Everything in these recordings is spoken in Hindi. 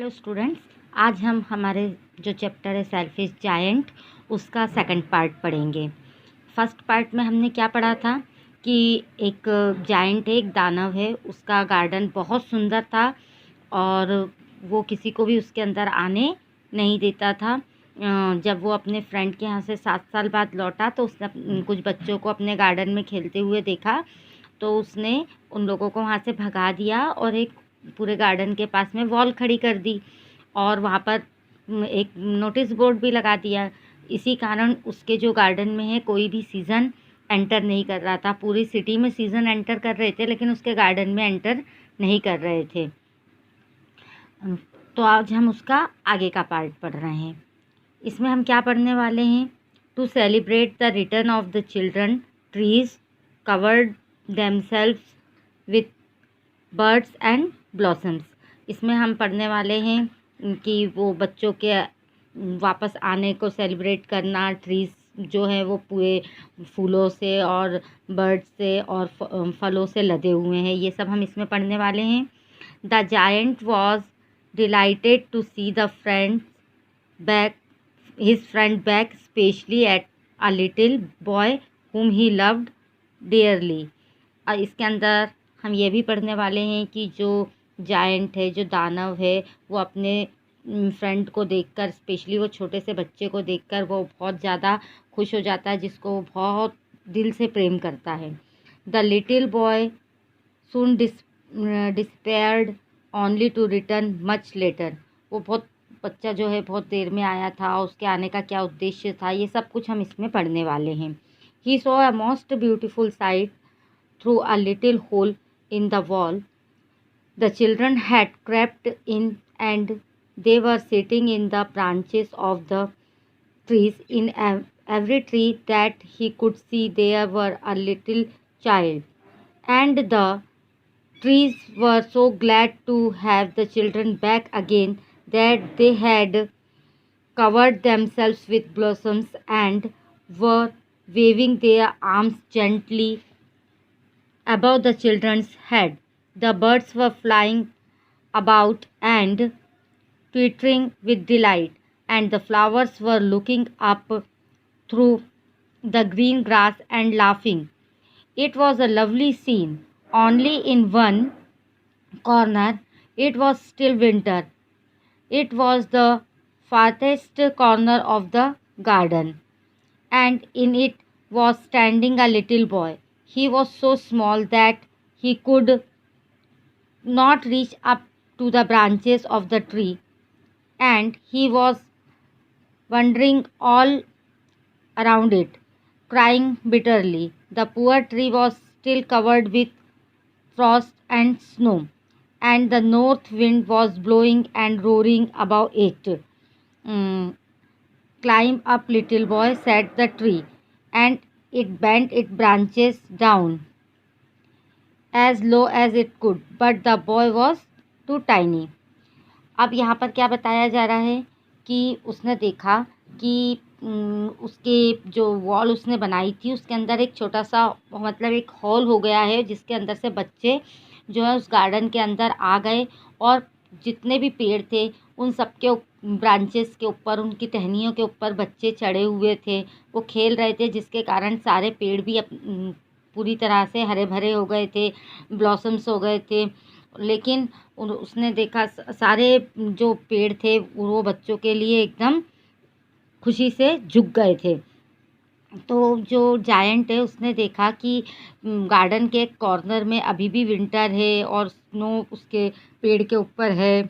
हेलो स्टूडेंट्स, आज हम हमारे जो चैप्टर है सेल्फिश जायंट उसका सेकंड पार्ट पढ़ेंगे। फर्स्ट पार्ट में हमने क्या पढ़ा था कि एक जायंट है, एक दानव है, उसका गार्डन बहुत सुंदर था और वो किसी को भी उसके अंदर आने नहीं देता था। जब वो अपने फ्रेंड के यहाँ से 7 साल बाद लौटा तो उसने कुछ बच्चों को अपने गार्डन में खेलते हुए देखा, तो उसने उन लोगों को वहाँ से भगा दिया और एक पूरे गार्डन के पास में वॉल खड़ी कर दी और वहाँ पर एक नोटिस बोर्ड भी लगा दिया। इसी कारण उसके जो गार्डन में है कोई भी सीज़न एंटर नहीं कर रहा था। पूरी सिटी में सीज़न एंटर कर रहे थे लेकिन उसके गार्डन में एंटर नहीं कर रहे थे। तो आज हम उसका आगे का पार्ट पढ़ रहे हैं। इसमें हम क्या पढ़ने वाले हैं? To celebrate the return of the children, trees covered themselves with birds and blossoms. इसमें हम पढ़ने वाले हैं कि वो बच्चों के वापस आने को सेलिब्रेट करना, ट्रीज जो है वो पूरे फूलों से और बर्ड्स से और फलों से लदे हुए हैं। ये सब हम इसमें पढ़ने वाले हैं। The giant was delighted to see the friends back his friend back, especially at a little boy whom he loved dearly। और इसके अंदर हम ये भी पढ़ने वाले हैं कि जो जायंट है, जो दानव है, वो अपने फ्रेंड को देखकर, स्पेशली वो छोटे से बच्चे को देखकर वो बहुत ज़्यादा खुश हो जाता है, जिसको वो बहुत दिल से प्रेम करता है। The little boy soon despaired only to return much later. वो बच्चा जो है बहुत देर में आया था, उसके आने का क्या उद्देश्य था, ये सब कुछ हम इसमें पढ़ने वाले हैं। He saw a most beautiful sight through a little hole in the wall. The children had crept in and they were sitting in the branches of the trees. In every tree that he could see there were a little child, and the trees were so glad to have the children back again that they had covered themselves with blossoms and were waving their arms gently above the children's head. The birds were flying about and twittering with delight, and the flowers were looking up through the green grass and laughing. It was a lovely scene. Only in one corner it was still winter. It was the farthest corner of the garden, and in it was standing a little boy. He was so small that he could not reach up to the branches of the tree, and he was wandering all around it, crying bitterly. The poor tree was still covered with frost and snow, and the north wind was blowing and roaring above it. Mm, Climb up, little boy, said the tree, and it bent its branches down as low as it could, but the boy was too tiny. अब यहाँ पर क्या बताया जा रहा है कि उसने देखा कि उसके जो वॉल उसने बनाई थी उसके अंदर एक छोटा सा मतलब एक हॉल हो गया है, जिसके अंदर से बच्चे जो है उस गार्डन के अंदर आ गए और जितने भी पेड़ थे उन सब के ब्रांचेस के ऊपर, उनकी टहनियों के ऊपर बच्चे चढ़े हुए थे, वो खेल रहे थे, जिसके कारण सारे पेड़ भी पूरी तरह से हरे भरे हो गए थे, ब्लॉसम्स हो गए थे। लेकिन उसने देखा सारे जो पेड़ थे वो बच्चों के लिए एकदम खुशी से झुक गए थे। तो जो जायंट है उसने देखा कि गार्डन के एक कॉर्नर में अभी भी विंटर है और स्नो उसके पेड़ के ऊपर है,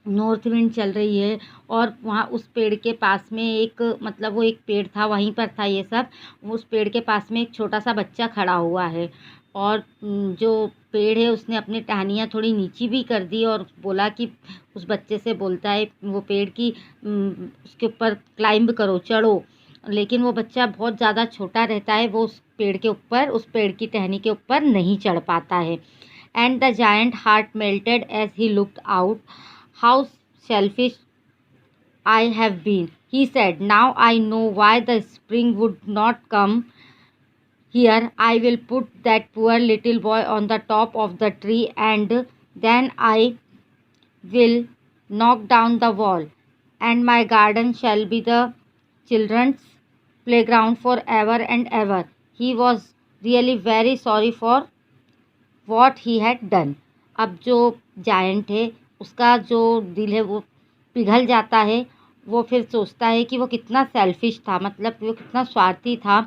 नॉर्थ विंड चल रही है, और वहाँ उस पेड़ के पास में एक मतलब वो एक पेड़ था, वहीं पर था ये सब। उस पेड़ के पास में एक छोटा सा बच्चा खड़ा हुआ है और जो पेड़ है उसने अपनी टहनियाँ थोड़ी नीची भी कर दी और बोला कि उस बच्चे से बोलता है वो पेड़ की उसके ऊपर क्लाइंब करो, चढ़ो। लेकिन वो बच्चा बहुत ज़्यादा छोटा रहता है, वो उस पेड़ के ऊपर, उस पेड़ की टहनी के ऊपर नहीं चढ़ पाता है। And the giant heart melted as he looked out. How selfish I have been, he said. Now I know why the spring would not come here. I will put that poor little boy on the top of the tree, and then I will knock down the wall, and my garden shall be the children's playground forever and ever. He was really very sorry for what he had done. अब जो जायंट है उसका जो दिल है वो पिघल जाता है। वो फिर सोचता है कि वो कितना सेल्फिश था, मतलब वो कितना स्वार्थी था।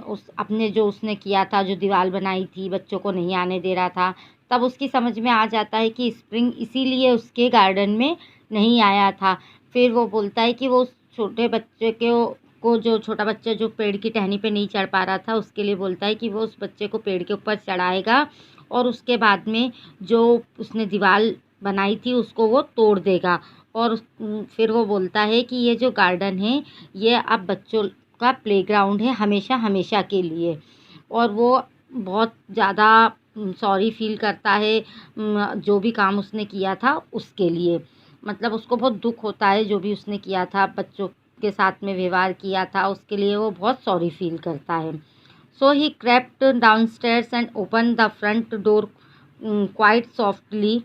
उस अपने जो उसने किया था, जो दीवार बनाई थी, बच्चों को नहीं आने दे रहा था, तब उसकी समझ में आ जाता है कि स्प्रिंग इसीलिए उसके गार्डन में नहीं आया था। फिर वो बोलता है कि वो उस छोटे बच्चे को जो छोटा बच्चा जो पेड़ की टहनी पे नहीं चढ़ पा रहा था, उसके लिए बोलता है कि वो उस बच्चे को पेड़ के ऊपर चढ़ाएगा और उसके बाद में जो उसने दीवार बनाई थी उसको वो तोड़ देगा। और फिर वो बोलता है कि ये जो गार्डन है ये अब बच्चों का प्लेग्राउंड है हमेशा हमेशा के लिए। और वो बहुत ज़्यादा सॉरी फील करता है जो भी काम उसने किया था उसके लिए। मतलब उसको बहुत दुख होता है जो भी उसने किया था, बच्चों के साथ में व्यवहार किया था, उसके लिए वो बहुत सॉरी फील करता है। So he crept downstairs and open the front door quite softly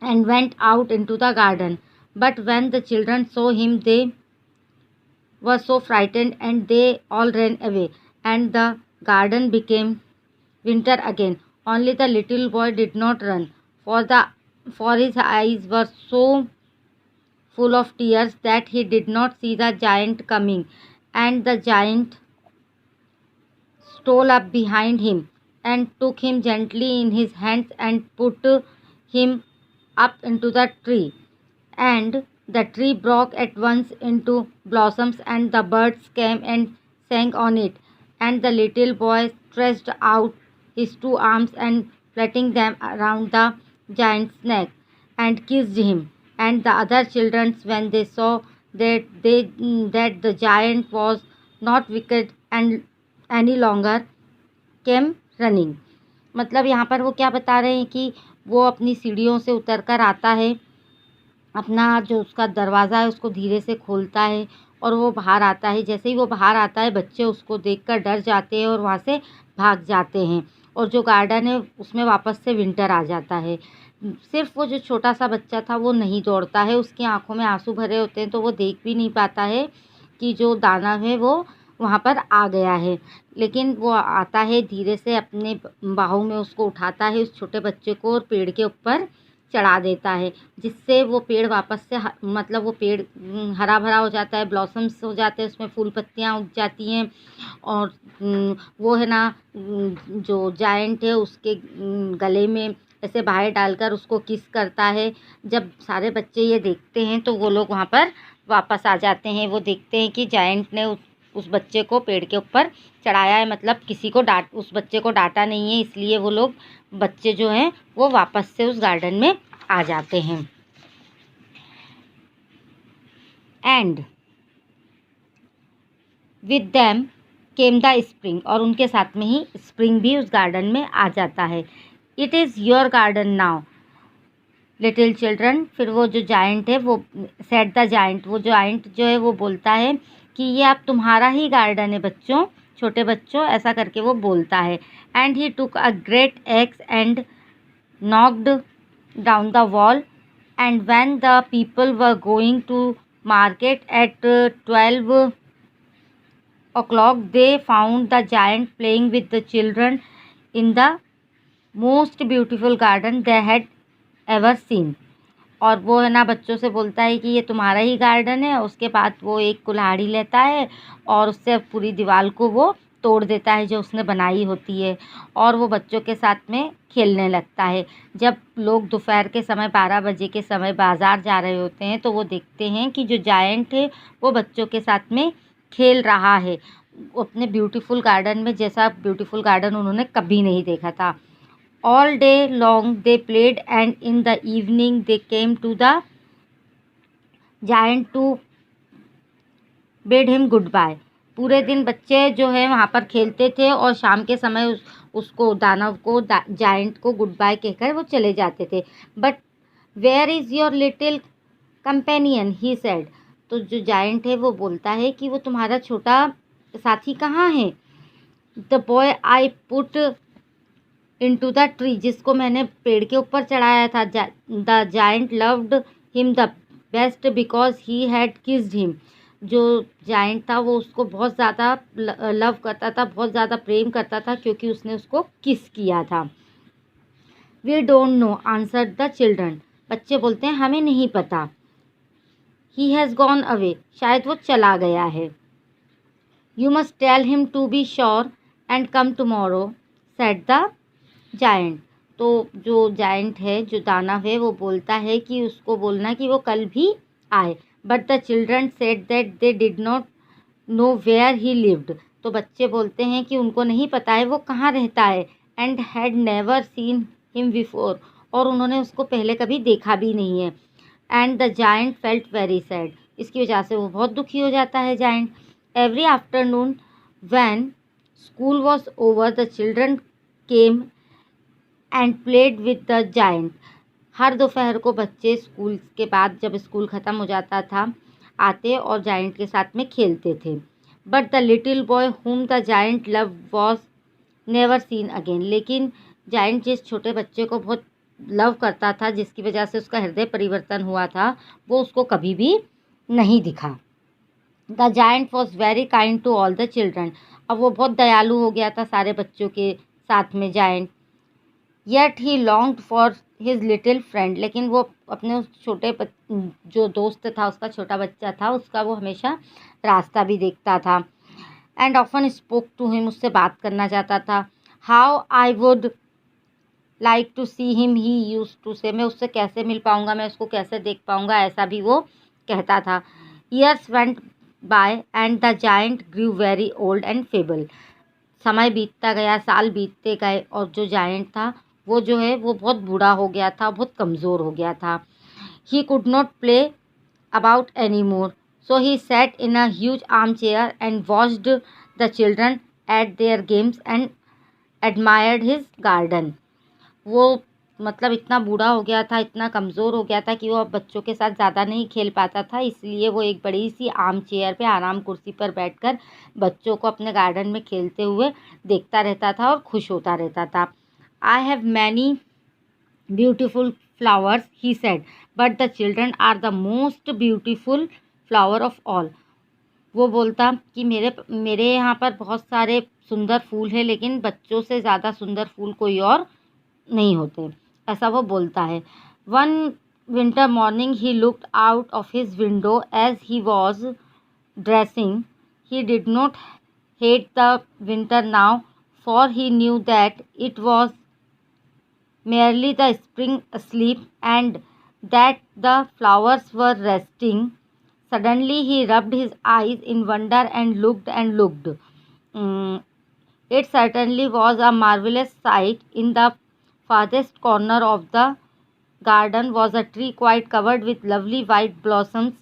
and went out into the garden. But when the children saw him, they were so frightened and they all ran away, and the garden became winter again. Only the little boy did not run, for his eyes were so full of tears that he did not see the giant coming. And the giant stole up behind him and took him gently in his hands and put him up into the tree. And the tree broke at once into blossoms, and the birds came and sang on it. And the little boy stretched out his two arms and flirting them around the giant's neck and kissed him. And the other children, when they saw that the giant was not wicked and any longer, came running. मतलब यहाँ पर वो क्या बता रहे हैं कि वो अपनी सीढ़ियों से उतर कर आता है, अपना जो उसका दरवाज़ा है उसको धीरे से खोलता है और वो बाहर आता है। जैसे ही वो बाहर आता है बच्चे उसको देखकर डर जाते हैं और वहाँ से भाग जाते हैं, और जो गार्डन है उसमें वापस से विंटर आ जाता है। सिर्फ वो जो छोटा सा बच्चा था वो नहीं दौड़ता है, उसकी आंखों में आंसू भरे होते हैं तो वो देख भी नहीं पाता है कि जो दाना है वो वहाँ पर आ गया है। लेकिन वो आता है धीरे से, अपने बाहों में उसको उठाता है उस छोटे बच्चे को और पेड़ के ऊपर चढ़ा देता है, जिससे वो पेड़ वापस से मतलब वो पेड़ हरा भरा हो जाता है, ब्लॉसम्स हो जाते हैं, उसमें फूल पत्तियाँ उग जाती हैं। और वो है ना जो जायंट है उसके गले में ऐसे बाहें डालकर उसको किस करता है। जब सारे बच्चे ये देखते हैं तो वो लोग वहाँ पर वापस आ जाते हैं। वो देखते हैं कि जायंट ने उस बच्चे को पेड़ के ऊपर चढ़ाया है, मतलब किसी को उस बच्चे को डांटा नहीं है, इसलिए वो लोग बच्चे जो हैं वो वापस से उस गार्डन में आ जाते हैं। And with them came the spring, और उनके साथ में ही स्प्रिंग भी उस गार्डन में आ जाता है। It is your garden now little children. फिर वो जो जायंट है वो सेड द जायंट, वो जायंट जो है वो बोलता है कि ये अब तुम्हारा ही गार्डन है बच्चों, छोटे बच्चों, ऐसा करके वो बोलता है। And he took a great axe and knocked down the wall, and when the people were going to market at 12 o'clock they found the giant playing with the children in the most beautiful garden they had ever seen. और वो है ना बच्चों से बोलता है कि ये तुम्हारा ही गार्डन है। उसके बाद वो एक कुल्हाड़ी लेता है और उससे पूरी दीवार को वो तोड़ देता है जो उसने बनाई होती है, और वो बच्चों के साथ में खेलने लगता है। जब लोग दोपहर के समय 12 बजे के समय बाज़ार जा रहे होते हैं तो वो देखते हैं कि जो जायंट है वो बच्चों के साथ में खेल रहा है अपने ब्यूटीफुल गार्डन में, जैसा ब्यूटीफुल गार्डन उन्होंने कभी नहीं देखा था। All day long they played, and in the evening they came to the giant to bid him goodbye. पूरे दिन बच्चे जो है वहाँ पर खेलते थे और शाम के समय उसको दानव को जायंट को गुड बाय कहकर वो चले जाते थे। But where is your little companion he said. तो जो जायंट है वो बोलता है कि वो तुम्हारा छोटा साथी कहाँ है। The boy I put into the tree, जिसको मैंने पेड़ के ऊपर चढ़ाया था. The giant loved him the best because he had kissed him. जो जाइंट था वो उसको बहुत ज़्यादा लव करता था, बहुत ज़्यादा प्रेम करता था क्योंकि उसने उसको किस किया था. We don't know, answered the children. बच्चे बोलते हैं हमें नहीं पता. He has gone away. शायद वो चला गया है. You must tell him to be sure and come tomorrow, said the giant. तो जो जाइंट है, जो दानव है, वो बोलता है कि उसको बोलना कि वो कल भी आए. But the children said that they did not know where he lived. तो बच्चे बोलते हैं कि उनको नहीं पता है वो कहाँ रहता है. And had never seen him before. और उन्होंने उसको पहले कभी देखा भी नहीं है. And the giant felt very sad. इसकी वजह से वो बहुत दुखी हो जाता है giant. Every afternoon when school was over, the children came and played with the giant. हर दोपहर को बच्चे स्कूल के बाद जब स्कूल ख़त्म हो जाता था आते और जाइंट के साथ में खेलते थे. But the little boy whom the giant loved was never seen again. लेकिन जाइंट जिस छोटे बच्चे को बहुत लव करता था, जिसकी वजह से उसका हृदय परिवर्तन हुआ था, वो उसको कभी भी नहीं दिखा. The giant was very kind to all the children. अब वो बहुत दयालु हो गया था सारे बच्चों के साथ में giant. Yet he longed for his little friend. लेकिन वो अपने उस छोटे जो दोस्त था, उसका छोटा बच्चा था, उसका वो हमेशा रास्ता भी देखता था. And often spoke to him. उससे बात करना चाहता था. How I would like to see him, he used to say. मैं उससे कैसे मिल पाऊँगा, मैं उसको कैसे देख पाऊँगा, ऐसा भी वो कहता था. Years went by and the giant grew very old and feeble. समय बीतता गया, साल बीतते गए और जो जाइंट था वो जो है वो बहुत बूढ़ा हो गया था, बहुत कमज़ोर हो गया था. He could not play about any more, so he sat in a huge arm chair and watched the children eight there games and admired his garden. वो मतलब इतना बूढ़ा हो गया था, इतना कमज़ोर हो गया था कि वो अब बच्चों के साथ ज़्यादा नहीं खेल पाता था. इसलिए वो एक बड़ी सी आर्म चेयर पे, आराम कुर्सी पर बैठकर बच्चों को अपने गार्डन में खेलते हुए देखता रहता था और खुश होता रहता था. I have many beautiful flowers, he said, but the children are the most beautiful flower of all. वो बोलता कि मेरे यहाँ पर बहुत सारे सुंदर फूल हैं, लेकिन बच्चों से ज़्यादा सुंदर फूल कोई और नहीं होते, ऐसा वो बोलता है. One winter morning he looked out of his window as he was dressing. He did not hate the winter now, for he knew that it was merely the spring asleep and that the flowers were resting. Suddenly he rubbed his eyes in wonder and looked. It certainly was a marvelous sight. In the farthest corner of the garden was a tree quite covered with lovely white blossoms.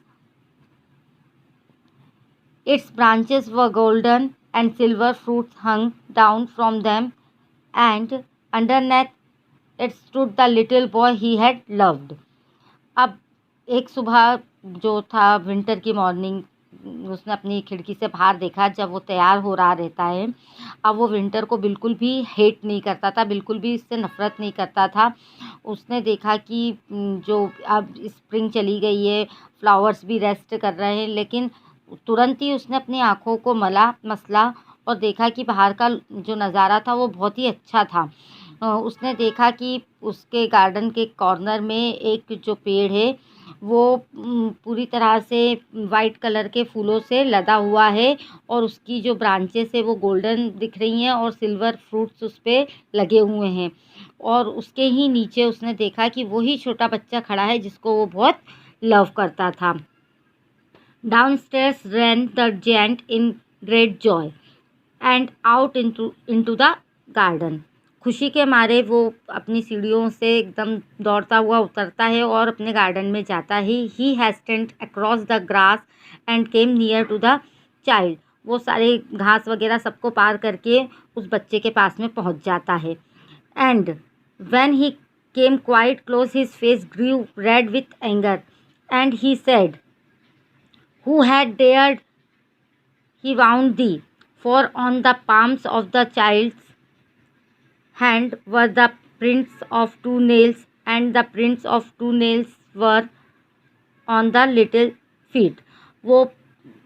Its branches were golden and silver fruits hung down from them, and underneath it stood the little boy he had loved. अब एक सुबह जो था विंटर की मॉर्निंग, उसने अपनी खिड़की से बाहर देखा जब वो तैयार हो रहा रहता है. अब वो विंटर को बिल्कुल भी हेट नहीं करता था, बिल्कुल भी इससे नफ़रत नहीं करता था. उसने देखा कि जो अब स्प्रिंग चली गई है, फ्लावर्स भी रेस्ट कर रहे हैं, लेकिन तुरंत ही उसने अपनी आँखों को मसला और देखा कि बाहर का जो नज़ारा था वो बहुत ही अच्छा था. उसने देखा कि उसके गार्डन के कॉर्नर में एक जो पेड़ है वो पूरी तरह से वाइट कलर के फूलों से लदा हुआ है और उसकी जो ब्रांचेस है वो गोल्डन दिख रही हैं और सिल्वर फ्रूट्स उस पर लगे हुए हैं. और उसके ही नीचे उसने देखा कि वही छोटा बच्चा खड़ा है जिसको वो बहुत लव करता था. Downstairs rain the giant in great Joy and out into the garden. खुशी के मारे वो अपनी सीढ़ियों से एकदम दौड़ता हुआ उतरता है और अपने गार्डन में जाता है. He hastened across the grass and came near to the child. वो सारे घास वगैरह सबको पार करके उस बच्चे के पास में पहुंच जाता है. And when he came quite close his face grew red with anger and he said, who had dared he wound thee, for on the palms of the child's hand were the prints of 2 nails, and the prints of 2 nails were on the little feet. वो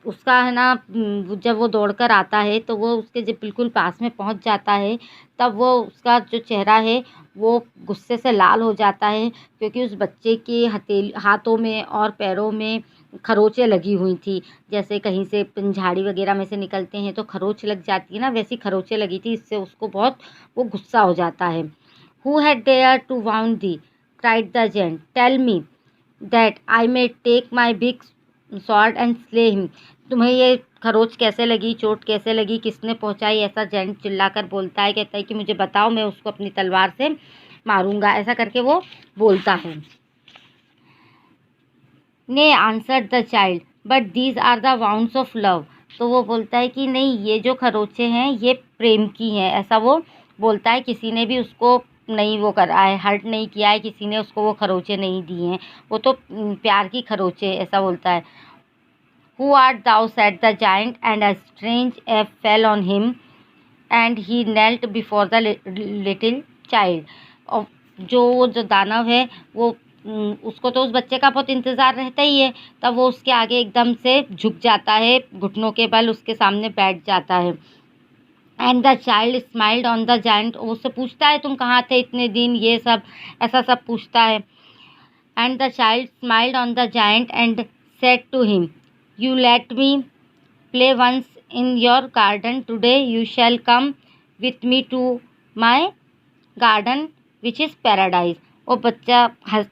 उसका है ना, जब वो दौड़कर आता है तो वो उसके जब बिल्कुल पास में पहुंच जाता है, तब वो उसका जो चेहरा है वो गुस्से से लाल हो जाता है, क्योंकि उस बच्चे के हाथों में और पैरों में खरोंचें लगी हुई थी। जैसे कहीं से झाड़ी वगैरह में से निकलते हैं तो खरोंच लग जाती है ना, वैसी खरोंचें लगी थी। इससे उसको बहुत वो गुस्सा हो जाता है। Who had dared to wound thee? cried the giant. Tell me, that I may take my big sword and slay him. तुम्हें ये खरोच कैसे लगी, चोट कैसे लगी, किसने पहुंचाई? ऐसा जेंट चिल्लाकर बोलता है, कहता है कि मुझे बताओ, मैं उसको अपनी तलवार से मारूंगा। ऐसा करके वो बोलता है। Nay answered the child, but these are the wounds of love. तो वो बोलता है कि नहीं, ये जो खरोचे हैं ये प्रेम की हैं। ऐसा वो बोलता है। किसी ने भी उसको नहीं वो करा है, हर्ट नहीं किया है, किसी ने उसको वो खरोचे नहीं दिए हैं। वो तो प्यार की खरोचे, ऐसा बोलता है। Who art thou? said the giant, and a strange awe fell on him, and he knelt before the little child. और जो दानव है वो उसको तो उस बच्चे का बहुत इंतज़ार रहता ही है। तब वो उसके आगे एकदम से झुक जाता है, घुटनों के बल उसके सामने बैठ जाता है। And the child smiled on the giant. उससे पूछता है, तुम कहाँ थे इतने दिन, ये सब ऐसा सब पूछता है। And the child smiled on the giant and said to him, you let me play once in your garden. Today you shall come with me to my garden which is paradise. और बच्चा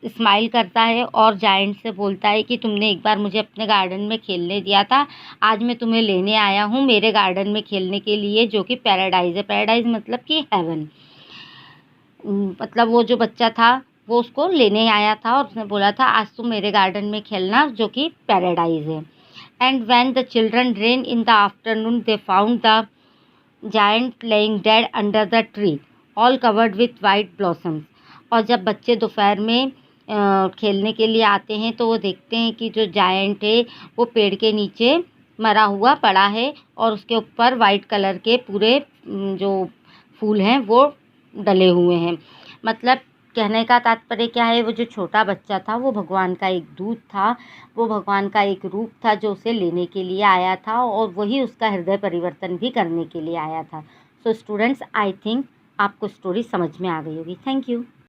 स्माइल करता है और जायंट से बोलता है कि तुमने एक बार मुझे अपने गार्डन में खेलने दिया था, आज मैं तुम्हें लेने आया हूँ मेरे गार्डन में खेलने के लिए, जो कि पैराडाइज है। पैराडाइज मतलब कि हेवन। मतलब वो जो बच्चा था वो उसको लेने आया था और उसने बोला था आज तुम मेरे गार्डन में खेलना, जो कि पैराडाइज है। And when the children ran in the afternoon, they found the giant laying dead under the tree, all covered with white blossoms. और जब बच्चे दोपहर में खेलने के लिए आते हैं तो वो देखते हैं कि जो जायंट है वो पेड़ के नीचे मरा हुआ पड़ा है और उसके ऊपर वाइट कलर के पूरे जो फूल हैं वो डले हुए हैं। मतलब कहने का तात्पर्य क्या है, वो जो छोटा बच्चा था वो भगवान का एक दूत था, वो भगवान का एक रूप था जो उसे लेने के लिए आया था और वही उसका हृदय परिवर्तन भी करने के लिए आया था। सो स्टूडेंट्स, आई थिंक आपको स्टोरी समझ में आ गई होगी। Thank you.